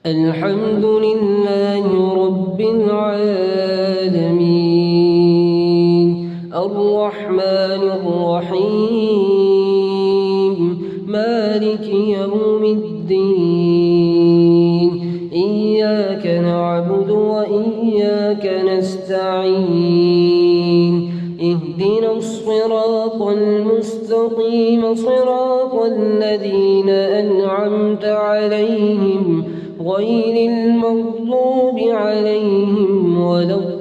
الحمد لله رب العالمين الرحمن الرحيم مالك يوم الدين إياك نعبد وإياك نستعين اهدنا الصراط المستقيم صراط الذين أنعمت عليهم غير المغضوب عليهم ولا الضالين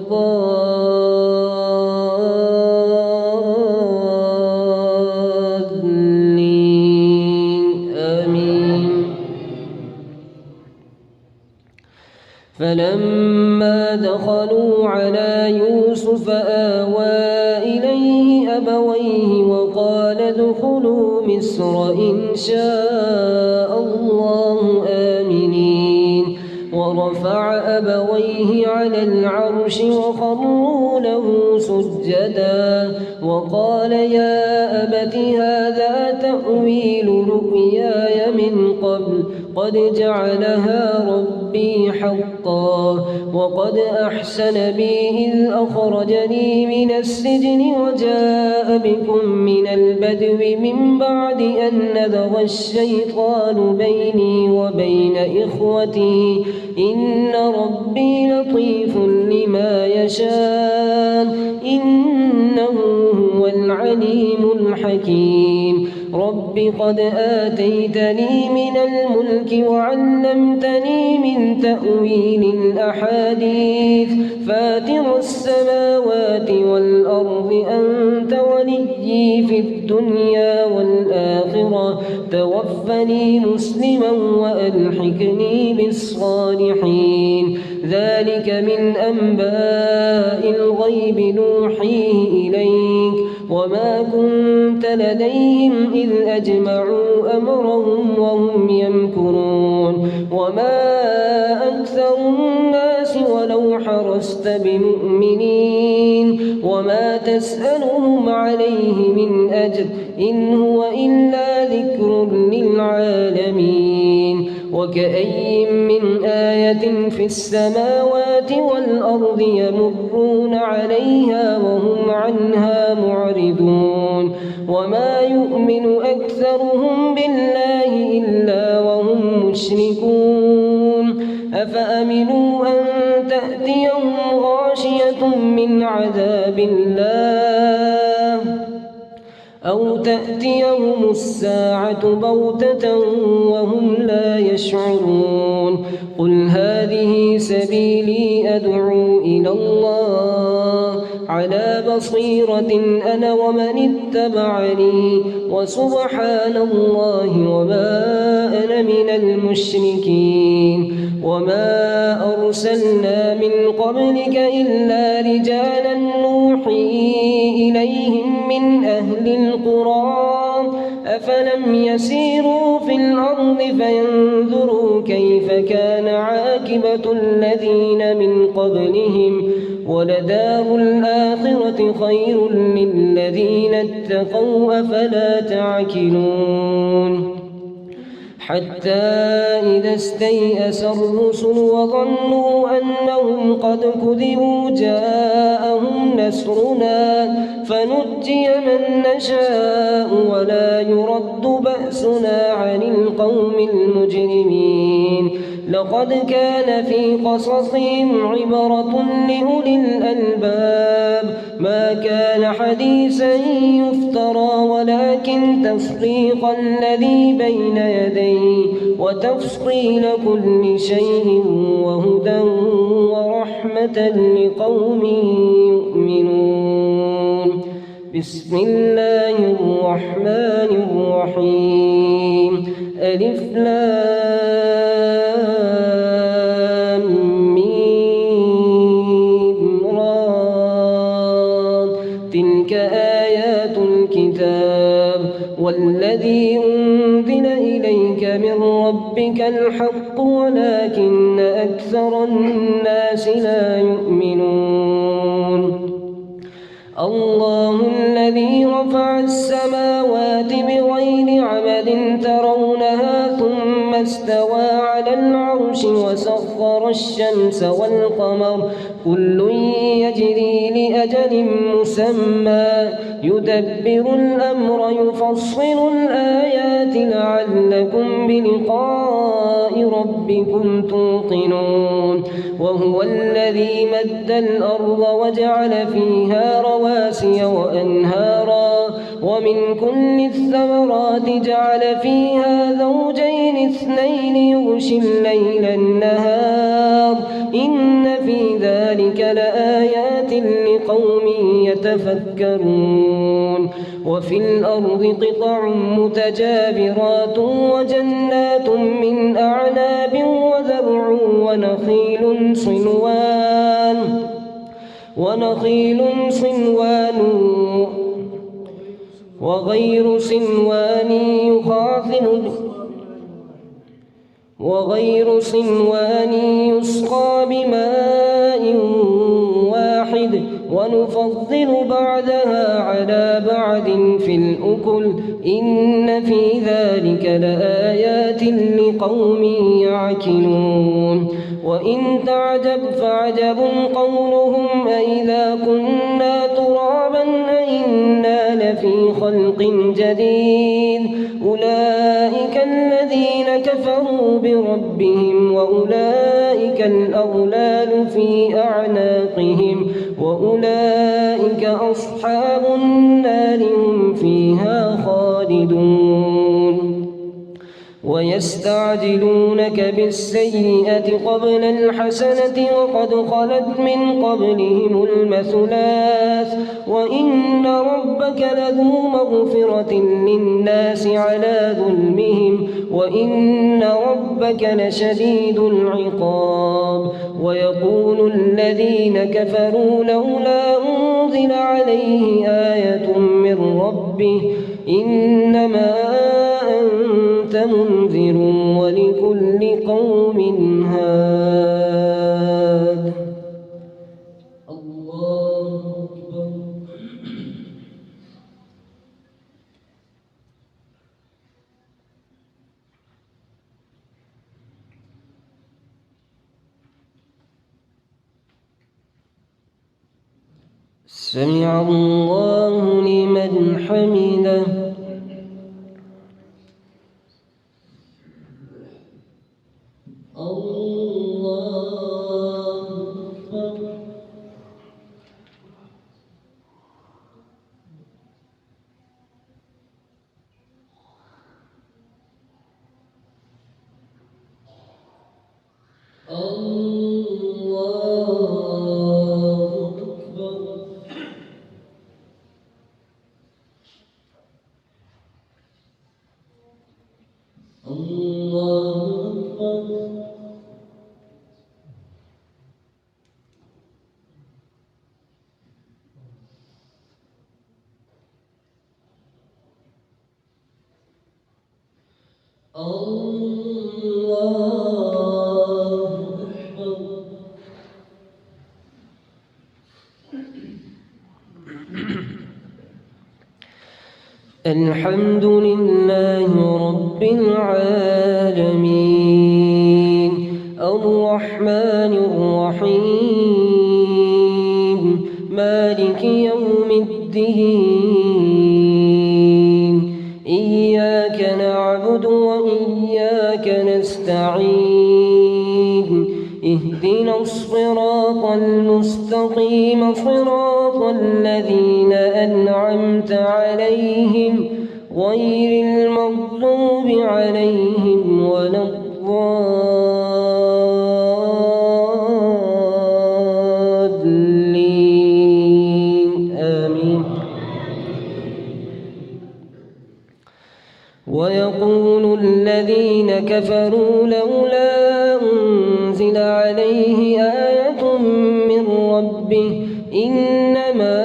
آمين. فلما دخلوا على يوسف آوى إليه أبويه وقال ادخلوا مصر إن شاء الله آمنين ورفع أبويه على العرش وخروا له سجدا وقال يا أبت هذا تأويل رؤياي من قبل قد جعلها ربي حقا وقد أحسن بي إذ أخرجني من السجن وجاء بكم من البدو من بعد أن نزغ الشيطان بيني وبين إخوتي إن ربي لطيف لما يشاء إنه هو العليم الحكيم. رب قد آتيتني من الملك وعلمتني من تأويل الأحاديث فاتر السماوات والأرض أنت وليي في الدنيا والآخرة توفني مسلما وألحقني بالصالحين. ذلك من أنباء الغيب نوحيه إليك وما كنت لديهم إذ أجمعوا أمرهم وهم يمكرون وما أكثر الناس ولو حرصت بمؤمنين وما تسألهم عليه من أجر إن هو إلا ذكر للعالمين. وكأي من آية في السماوات والأرض يمرون عليها وهم عنها معرضون وما يؤمن أكثرهم بالله إلا وهم مشركون. أفأمنوا أن تأتيهم غاشية من عذاب الله أو تأتيهم الساعة بغتة وهم لا يشعرون. قل هذه سبيلي أدعو إلى الله على بصيرة أنا ومن اتبعني وسبحان الله وما أنا من المشركين. وما أرسلنا من قبلك إلا رجالا نوحي إليهم من أهل القرى أفلم يسيروا في الأرض فينظروا كيف كان عاقبة الذين من قبلهم ولدار الآخرة خير للذين اتقوا أفلا تعقلون. حتى إذا استيأس الرسل وظنوا أنهم قد كذبوا جاءهم نصرنا فنجي من نشاء ولا يرد بأسنا عن القوم المجرمين. لقد كان في قصصهم عبرة لأولي الألباب ما كان حديثا يفترى ولكن تصديق الذي بين يديه وتفصيل كل شيء وهدى ورحمة لقوم يؤمنون. بسم الله الرحمن الرحيم ألف لام ميم را تلك آيات الكتاب والذي أنزل إليك من ربك الحق ولكن أكثر الناس لا يؤمنون. الله الذي رفع السماوات بغير عمد ترونها ثم استوى على العرش وسخر الشمس والقمر كل يجري لأجل مسمى يدبر الأمر يفصل الآيات لعلكم بلقاء ربكم توقنون وهو الذي مد الأرض وجعل فيها رواسي وأنهارا ومن كل الثمرات جعل فيها زوجين اثنين يغشي الليل النهار إن في ذلك لآيات لقوم يتفكرون وفي الأرض قطع متجابرات وجنات من أعناب وزرع ونخيل صنوان وغير صنوان يسقى بماء واحد ونفضل بعدها على بعد في الأكل إن في ذلك لآيات لقوم يعقلون وإن تعجب فعجب قولهم أإذا كنا ترابا أإنا لفي خلق جديد أولئك الذين كفروا بربهم وأولئك الأغلال في أعناقهم وأولئك أصحاب النار هم فيها خالدون ويستعجلونك بالسيئة قبل الحسنة وقد خلت من قبلهم المثلات وإن ربك لذو مغفرة للناس على ظلمهم وإن ربك لشديد العقاب ويقول الذين كفروا لولا أنزل عليه آية من ربه إنما أنت منذر ولكل قوم هاد الله أكبر سمع الله لمن حمده الحمد لله رب العالمين الرحمن الرحيم مالك يوم الدين إياك نعبد وإياك نستعين اهدنا الصراط المستقيم صراط الذين أنعمت عليهم غير المغضوب عليهم ولا الضالين آمين ويقول الذين كفروا لولا أنزل عليه آية من ربه إنما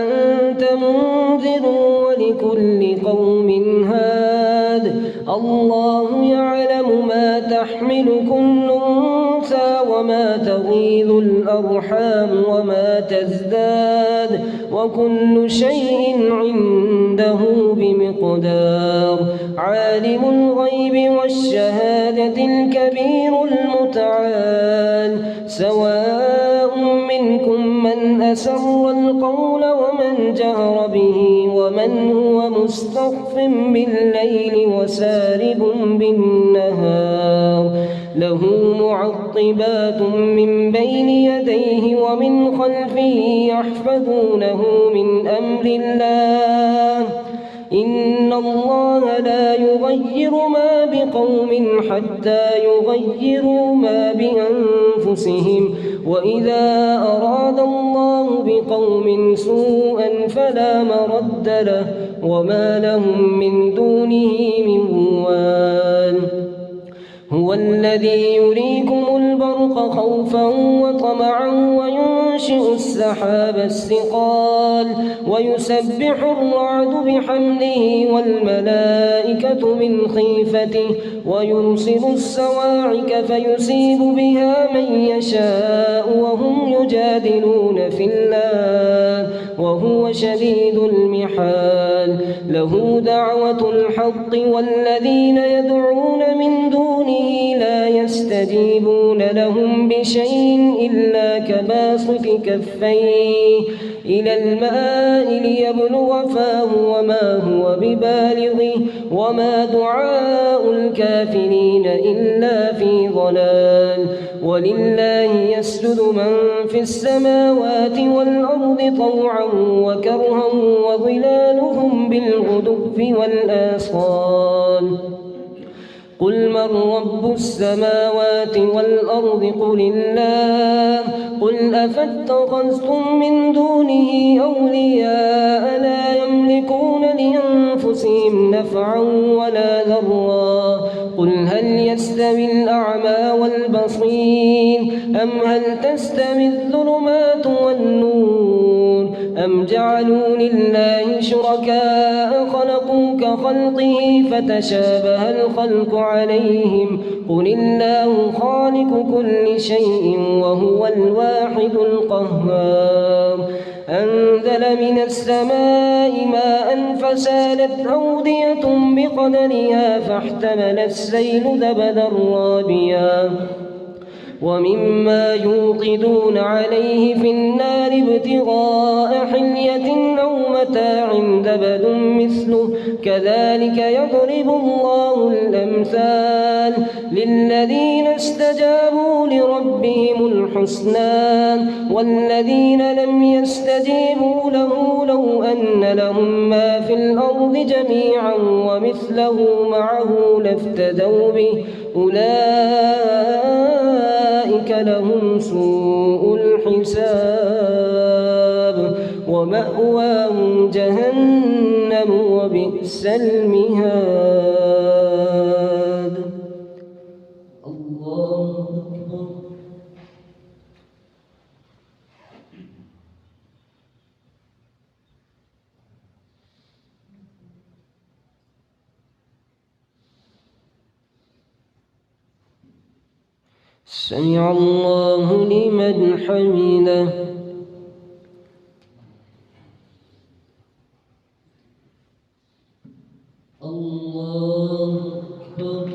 أنت منذر ولكل قوم هاد الله يعلم ما تحمل كل أنثى وما تغيض الأرحام وما تزداد وكل شيء عنده بمقدار. عالم الغيب والشهادة الكبير المتعال. سواء منكم من أسر القول ومن جهر به ومن هو مستخف بالليل وسارب بالنهار. له معقبات من بين يديه ومن خلفه يحفظونه من أمر الله. إن الله لا يغير ما بقوم حتى يغيروا ما بأنفسهم. وإذا أراد الله بقوم سوءا فلا مرد له وما لهم من دونه من وال. هو الذي يريكم البرق خوفا وطمعا وينشئ السحاب الثقال ويسبح الرعد بحمده والملائكة من خيفته ويرسل الصواعق فيصيب بها من يشاء وهم يجادلون في الله وهو شديد المحال. له دعوة الحق والذين يدعون من دونه لا يستجيبون لهم بشيء إلا كباسط كفيه إلى الماء ليبلغ فاه وما هو ببالغه وما دعاء الكافرين إلا في ضلال. ولله يسجد من في السماوات والأرض طوعا وكرها وظلالهم بالغدو والآصال. قل من رب السماوات والأرض قل الله. قل أفاتخذتم من دونه أولياء لا يملكون لأنفسهم نفعا ولا ضرا. قل هل يستوي الأعمى والبصير أم هل تستوي الظلمات والنور أم جعلوا لله شركاء خلقوا كخلقه فتشابه الخلق عليهم. قل الله خالق كل شيء وهو الواحد القهار. أنزل من السماء ماء فسالت أودية بقدرها فاحتمل السيل زبدا رابيا ومما يوقدون عليه في النار ابتغاء حلية أو متاع زبد مثله كذلك يضرب الله الأمثال للذين استجابوا لربهم الحسنى والذين لم يستجيبوا له لو أن لهم ما في الأرض جميعا ومثله معه لافتدوا به أولئك لهم سوء الحساب ومأواهم جهنم وبئس المهاد. الله أكبر. سمع الله لمن حمده. الله أكبر.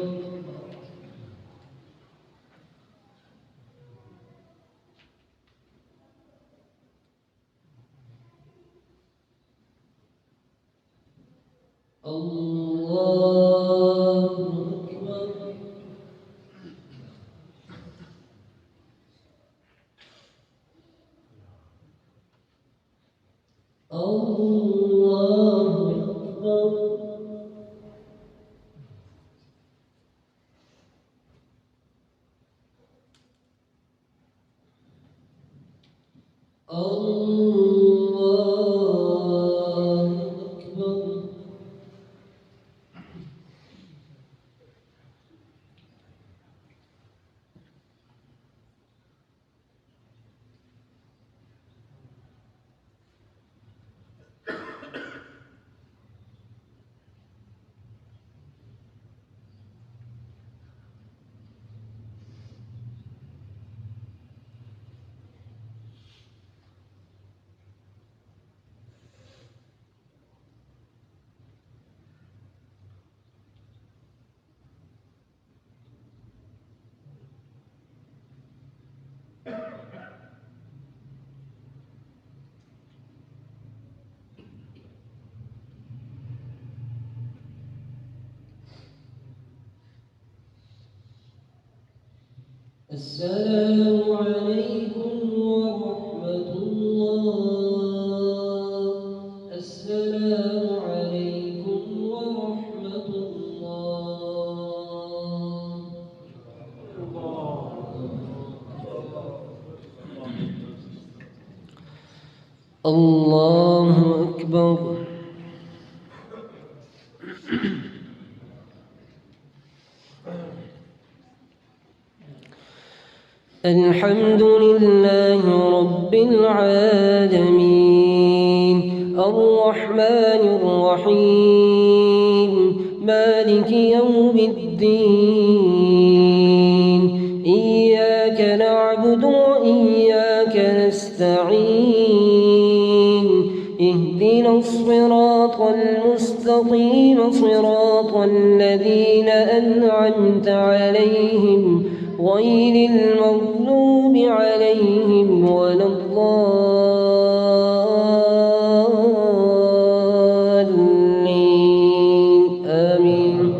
الله أكبر. الله أكبر. الله أكبر. السلام عليكم ورحمة الله. السلام عليكم ورحمة الله. الله أكبر. الحمد لله رب العالمين الرحمن الرحيم مالك يوم الدين إياك نعبد وإياك نستعين اهدنا الصراط المستقيم صراط الذين أنعمت عليهم غير المغضوب عليهم ولا الضالين آمين.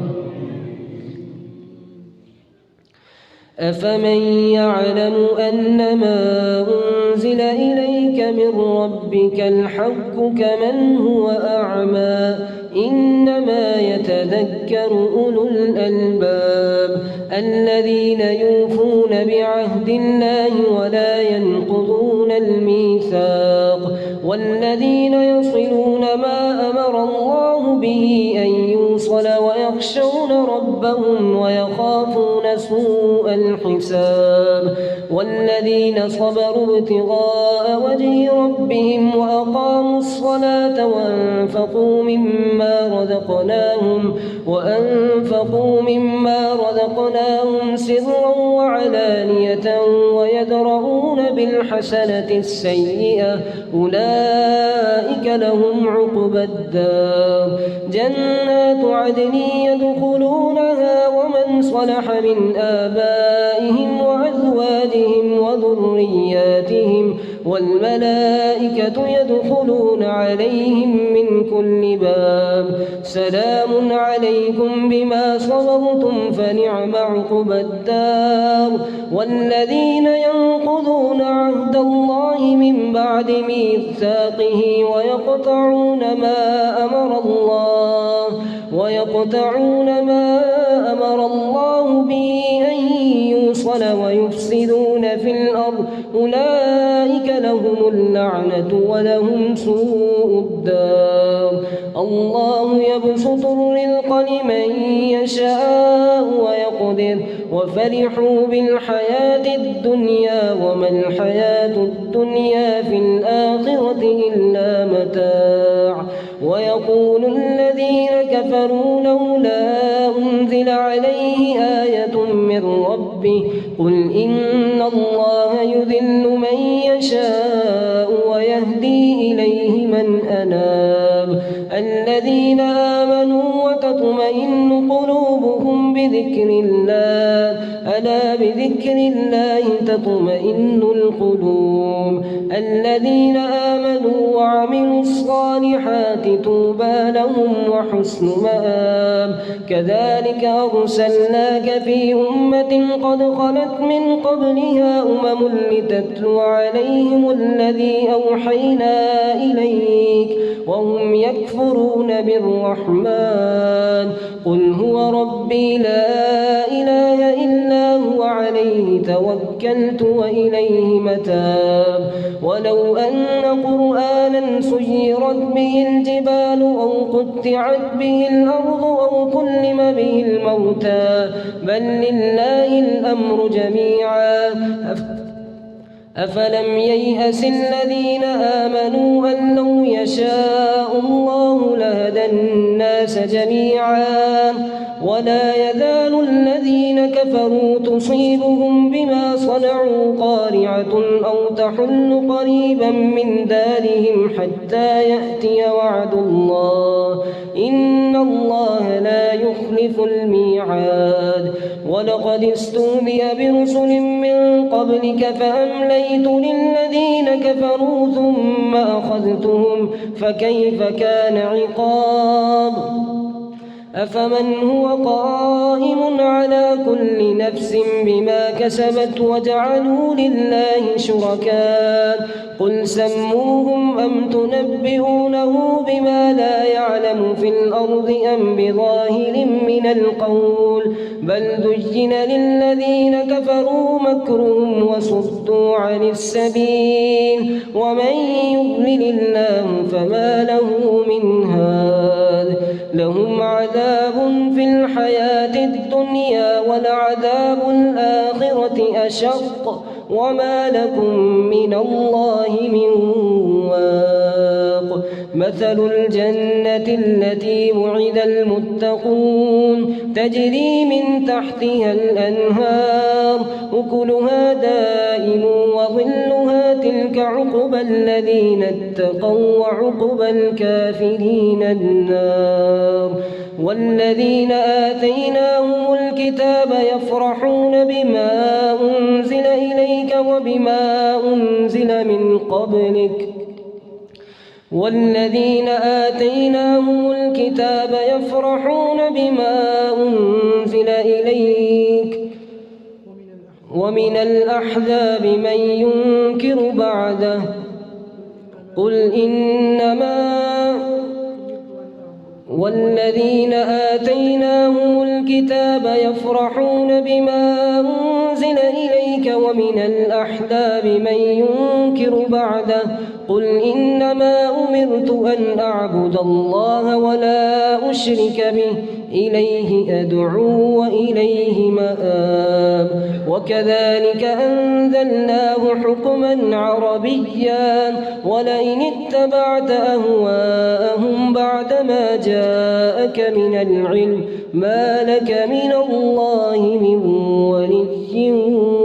أفمن يعلم أنما أنزل إليك من ربك الحق كمن هو أعمى إنما يتذكر أولو الألباب الذين يوفون بعهد الله ولا ينقضون الميثاق والذين يصلون ما أمر الله به أن يوصل ويخشون ربهم ويخافون سوء الحساب والذين صبروا ابتغاء وجه ربهم وأقاموا الصلاة وأنفقوا مما رزقناهم سرا وعلانية ويدرؤون بالحسنة السيئة أولئك لهم عقبى الدار جنات عدن يدخلونها ومن صلح من آبائهم وأزواجهم وذرياتهم والملائكة يدخلون عليهم من كل باب سلام عليكم بما صبرتم فنعم عقبى الدار والذين ينقضون عهد الله من بعد ميثاقه ويقطعون ما أمر الله به أن يوصل ويفسدون في الأرض أولئك لهم اللعنة ولهم سوء الدار الله يبسط الرزق لمن يشاء ويقدر وفرحوا بالحياة الدنيا وما الحياة الدنيا في الآخرة إلا متاع ويقول الذين كفروا لولا أنزل عليه آية من ربه قل إن الله يذل من يشاء ويهدي إليه من أناب الذين آمنوا وتطمئن قلوبهم بذكر الله ألا بذكر الله تطمئن القلوب الذين آمنوا وعملوا الصالحات طوبى لهم وحسن مآب كذلك أرسلناك في أمة قد خلت من قبلها لتتلو عليهم الذي أوحينا إليك وهم يكفرون بالرحمن قل هو ربي لا إله إلا هو عليه توكلت وإليه متاب ولو أن قرآنا سيرت به الجبال أو قطعت به الأرض أو كلم به الموتى بل لله الأمر جميعا أفلم ييأس الذين آمنوا أن لو يشاء الله لهدى الناس جميعا ولا يزال الذين كفروا تصيبهم بما صنعوا قارعة أو تحل قريبا من دارهم حتى يأتي وعد الله إن الله لا يخلف الميعاد ولقد استهزئ برسل من قبلك فأمليت للذين كفروا ثم أخذتهم فكيف كان عقاب أفمن هو قائم على كل نفس بما كسبت وجعلوا لله شركاء قل سموهم أم تنبئونه بما لا يعلم في الأرض أم بظاهر من القول بل دجن للذين كفروا مكرهم وصدوا عن السبيل ومن يضلل الله فما له من هاد لهم عذاب في الحياة الدنيا ولعذاب الآخرة أشق وما لكم من الله من واق مثل الجنة التي وعد المتقون تجري من تحتها الأنهار أكلها دائم وظلها تلك عقبى الذين اتقوا وعقبى الكافرين النار والذين آتيناهم الكتاب يفرحون بما أنزل إليك وبما أنزل من قبلك والذين آتيناهم الكتاب يفرحون بما أنزل إليك ومن الأحزاب من ينكر بعده قل إنما والذين آتيناهم الكتاب يفرحون بما أنزل إليك ومن الأحزاب من ينكر بعده قل إنما أمرت أن أعبد الله ولا أشرك به إليه أدعو وإليه مآب وكذلك أنزلناه حكما عربيا ولئن اتبعت أهواءهم بعدما جاءك من العلم ما لك من الله من ولي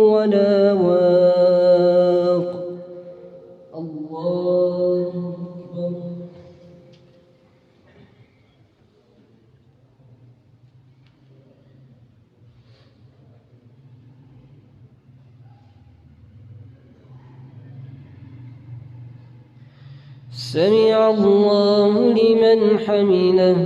ولا واق الله أكبر. سمع الله لمن حمده.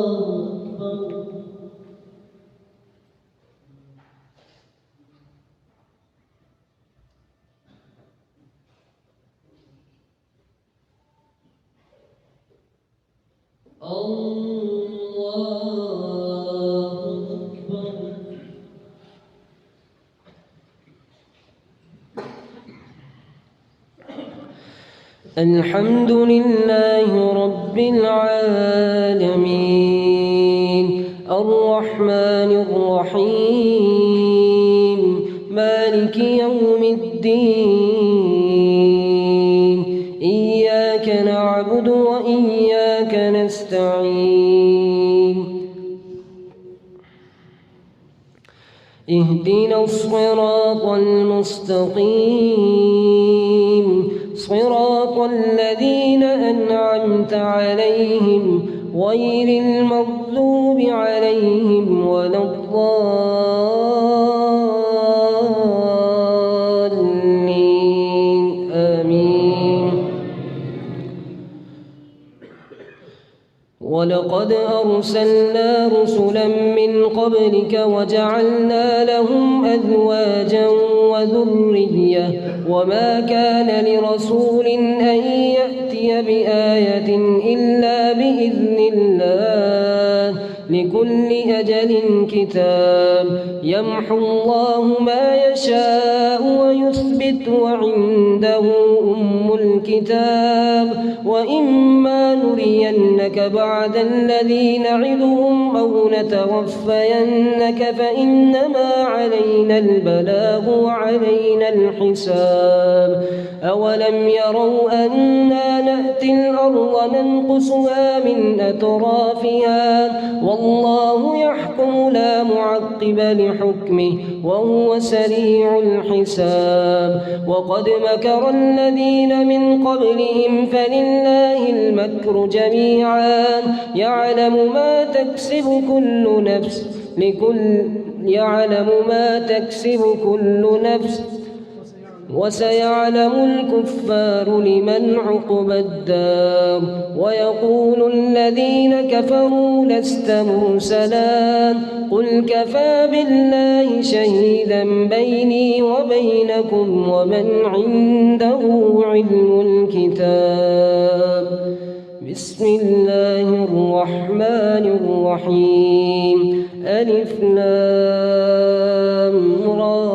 الله أكبر. الحمد لله رب العالمين الرحمن الرحيم مالك يوم الدين إياك نعبد وإياك نستعين اهدنا الصراط المستقيم صراط الذين أنعمت عليهم غير المغضوب عليهم ولا الضالين آمين. ولقد أرسلنا رسلا من قبلك وجعلنا لهم أزواجا وذرية وما كان لرسول أن يأتي بآية إلا بإذن الله لكل أجل كتاب يمحو الله ما يشاء ويثبت وعنده أم الكتاب وإما نرينك بعد الذي نعدهم أو نتوفينك فإنما علينا البلاغ وعلينا الحساب أولم يروا أنا نأتي الأرض ننقصها من أطرافها والله يحكم لا معقب لحكمه وهو سريع الحساب وقد مكر الذين من قبلهم فلله المكر جميعا يعلم ما تكسب كل نفس وسيعلم الكفار لمن عقبى الدار ويقول الذين كفروا لست مرسلا قل كفى بالله شهيدا بيني وبينكم ومن عنده علم الكتاب بسم الله الرحمن الرحيم ألف لام را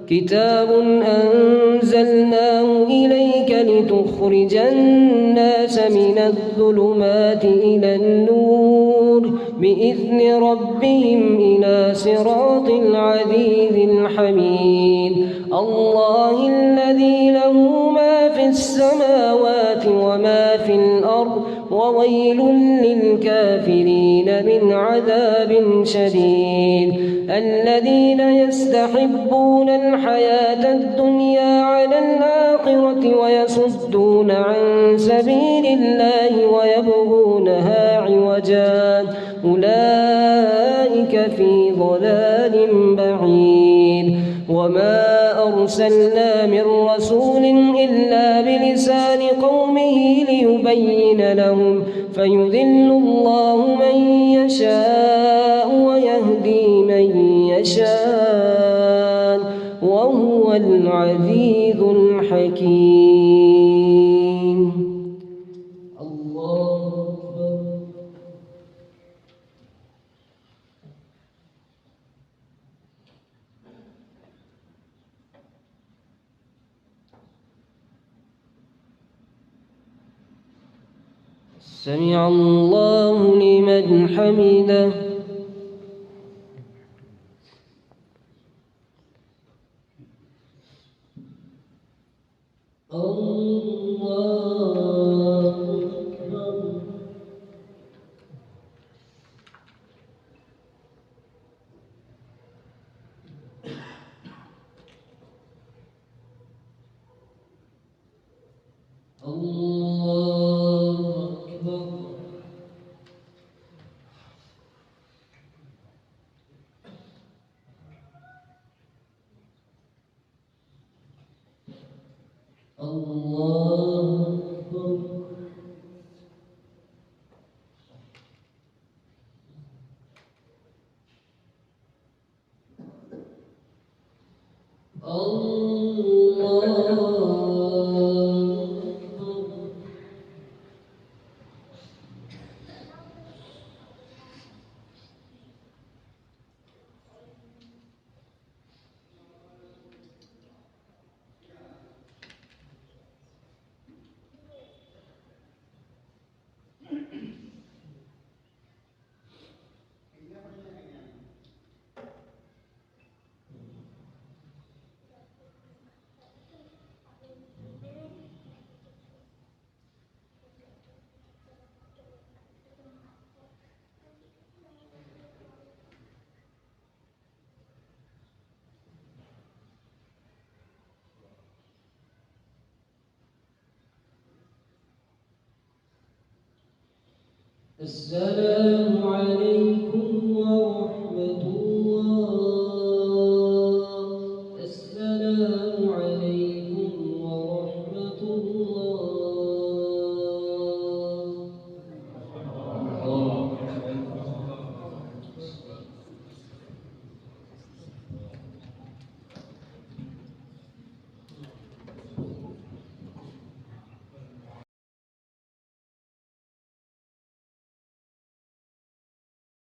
كتاب أنزلناه إليك لتخرج الناس من الظلمات إلى النور بإذن ربهم إلى صراط العزيز الحميد الله الذي له ما في السماوات وما في الأرض وويل للكافرين من عذاب شديد الذين يستحبون الحياة الدنيا على الآخرة ويصدون عن سبيل الله ويبغونها عوجا أولئك في ضلال بعيد وما أرسلنا من رسول إلا بلسان قومه ليبين لهم فيذل الله من يشاء ويهدي من يشاء وهو العزيز الحكيم الله أكبر سمع الله لمن حمده الله أكبر السلام عليكم ورحمة الله